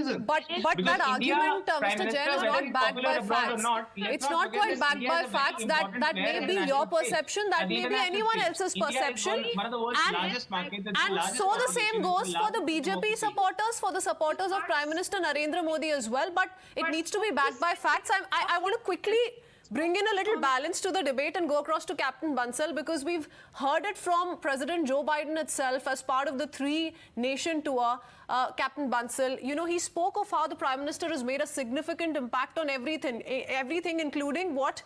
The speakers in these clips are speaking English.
citizens. But Because that argument, Mr. Jain, is not backed by facts. It's not quite backed by facts. That may be your perception, that may be anyone else's perception. And so the same goes for the BJP supporters, for the supporters of Prime Minister Narendra Modi as well. But it needs to be backed by facts. I want to quickly bring in a little balance to the debate and go across to Captain Bansal, because we've heard it from President Joe Biden itself as part of the 3-nation tour. Captain Bansal, you know, he spoke of how the Prime Minister has made a significant impact on everything, including what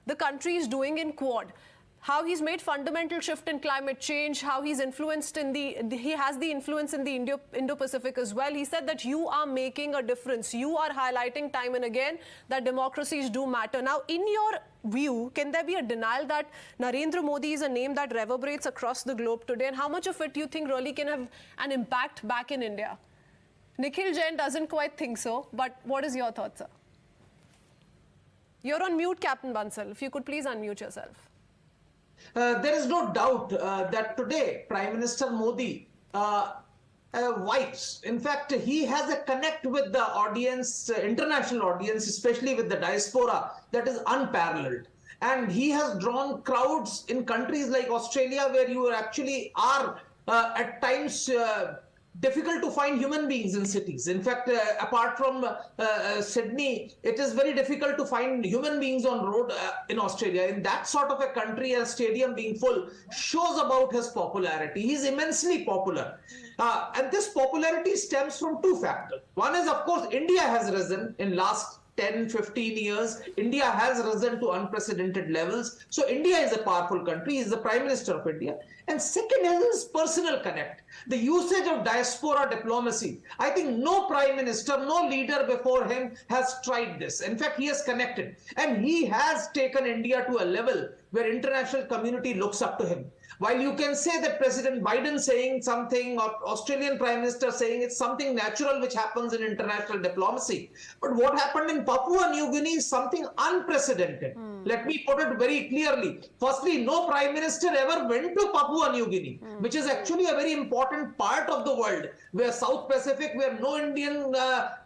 the country is doing in Quad. How he's made fundamental shift in climate change, how he's influenced in he has the influence in the Indo-Pacific as well. He said that you are making a difference. You are highlighting time and again that democracies do matter. Now, in your view, can there be a denial that Narendra Modi is a name that reverberates across the globe today? And how much of it do you think really can have an impact back in India? Nikhil Jain doesn't quite think so, but what is your thought, sir? You're on mute, Captain Bansal. If you could please unmute yourself. There is no doubt that today Prime Minister Modi vibes. In fact, he has a connect with the audience, international audience, especially with the diaspora, that is unparalleled. And he has drawn crowds in countries like Australia, where you actually are at times difficult to find human beings in cities. In fact, apart from Sydney, it is very difficult to find human beings on road in Australia. In that sort of a country, a stadium being full shows about his popularity. He's immensely popular. And this popularity stems from two factors. One is, of course, India has risen in last 10, 15 years. India has risen to unprecedented levels. So India is a powerful country. He's the Prime Minister of India. And second is his personal connect. The usage of diaspora diplomacy. I think no Prime Minister, no leader before him has tried this. In fact, he has connected. And he has taken India to a level where international community looks up to him. While you can say that President Biden saying something or Australian Prime Minister saying it's something natural which happens in international diplomacy, but what happened in Papua New Guinea is something unprecedented. Let me put it very clearly. Firstly, no Prime Minister ever went to Papua New Guinea, which is actually a very important part of the world, where South Pacific, where no Indian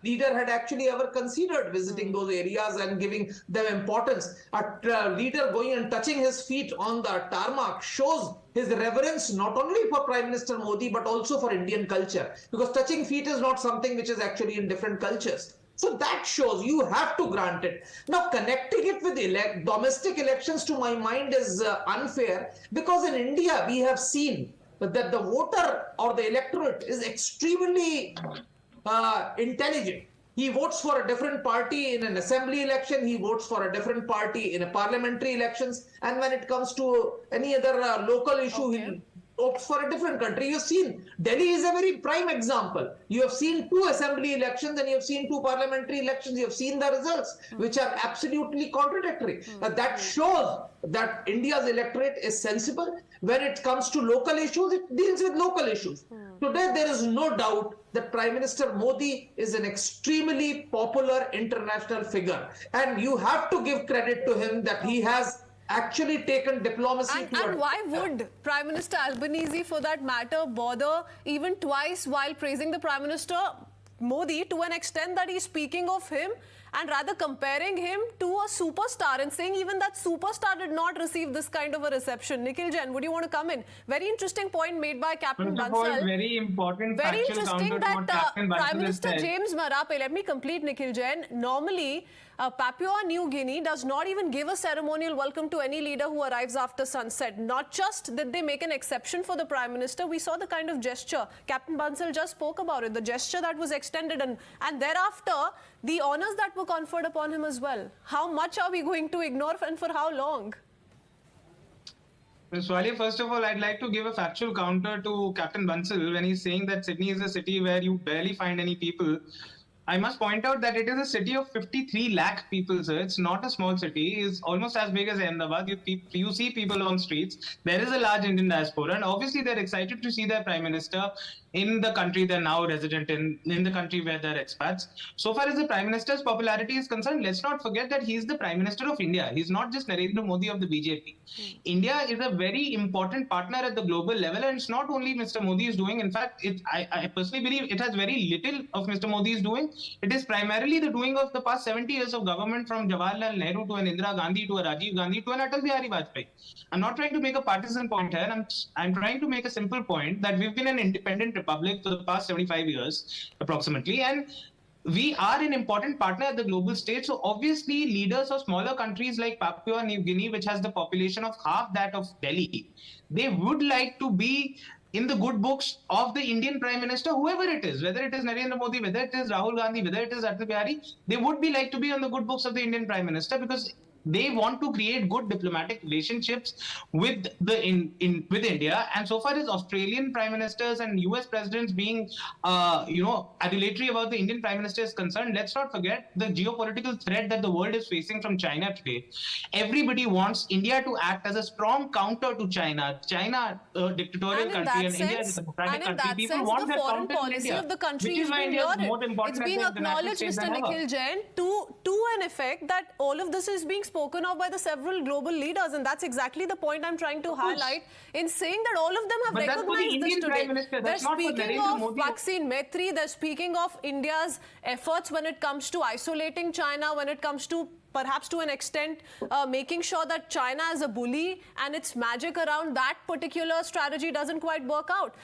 leader had actually ever considered visiting those areas and giving them importance. A leader going and touching his feet on the tarmac shows his reverence not only for Prime Minister Modi but also for Indian culture, because touching feet is not something which is actually in different cultures. So that shows, you have to grant it. Now, connecting it with domestic elections, to my mind, is unfair, because in India we have seen that the voter or the electorate is extremely intelligent. He votes for a different party in an assembly election, he votes for a different party in a parliamentary elections, and when it comes to any other local issue, he opts for a different country. You've seen Delhi is a very prime example. You have seen 2 assembly elections and you have seen 2 parliamentary elections. You have seen the results, which are absolutely contradictory. That shows that India's electorate is sensible. When it comes to local issues, it deals with local issues. Today, there is no doubt that Prime Minister Modi is an extremely popular international figure. And you have to give credit to him that he has actually taken diplomacy and why would Prime Minister Albanese, for that matter, bother even twice while praising the Prime Minister Modi, to an extent that he's speaking of him and rather comparing him to a superstar and saying even that superstar did not receive this kind of a reception? Nikhil Jain, would you want to come in? Very interesting point made by Captain Bansal. Very important. Very interesting that Prime Minister James Marape, let me complete, Nikhil Jain. Normally, Papua New Guinea does not even give a ceremonial welcome to any leader who arrives after sunset. Not just did they make an exception for the Prime Minister, we saw the kind of gesture. Captain Bansal just spoke about it, the gesture that was extended, and thereafter, the honors that were conferred upon him as well. How much are we going to ignore and for how long? Ms. Swali, first of all, I'd like to give a factual counter to Captain Bansal when he's saying that Sydney is a city where you barely find any people. I must point out that it is a city of 53 lakh people, sir. It's not a small city. It's almost as big as Ahmedabad. You see people on streets. There is a large Indian diaspora, and obviously they're excited to see their Prime Minister in the country they're now resident in the country where they're expats. So far as the Prime Minister's popularity is concerned, let's not forget that he's the Prime Minister of India. He's not just Narendra Modi of the BJP. India is a very important partner at the global level, and it's not only Mr. Modi is doing. In fact, I personally believe it has very little of Mr. Modi is doing. It is primarily the doing of the past 70 years of government, from Jawaharlal Nehru to an Indira Gandhi to a Rajiv Gandhi to an Atal Bihari Vajpayee. I'm not trying to make a partisan point here. I'm trying to make a simple point that we've been an independent republic for the past 75 years approximately, and we are an important partner at the global stage. So obviously leaders of smaller countries like Papua New Guinea, which has the population of half that of Delhi, they would like to be in the good books of the Indian Prime Minister, whoever it is, whether it is Narendra Modi, whether it is Rahul Gandhi, whether it is Atal Bihari, they would be like to be on the good books of the Indian Prime Minister, because they want to create good diplomatic relationships with with India. And so far as Australian prime ministers and US presidents being adulatory about the Indian prime minister is concerned, let's not forget the geopolitical threat that the world is facing from China today. Everybody wants India to act as a strong counter to China. China, a dictatorial country, and India is a democratic country. People want that foreign counter policy in India, of the country which is why India is more important. It's being acknowledged, Mr. Nikhil Jain, to an effect that all of this is being spoken of by the several global leaders, and that's exactly the point I'm trying to highlight in saying that all of them have recognized this today. They're speaking of vaccine Maitri, they're speaking of India's efforts when it comes to isolating China, when it comes to perhaps to an extent making sure that China is a bully and its magic around that particular strategy doesn't quite work out.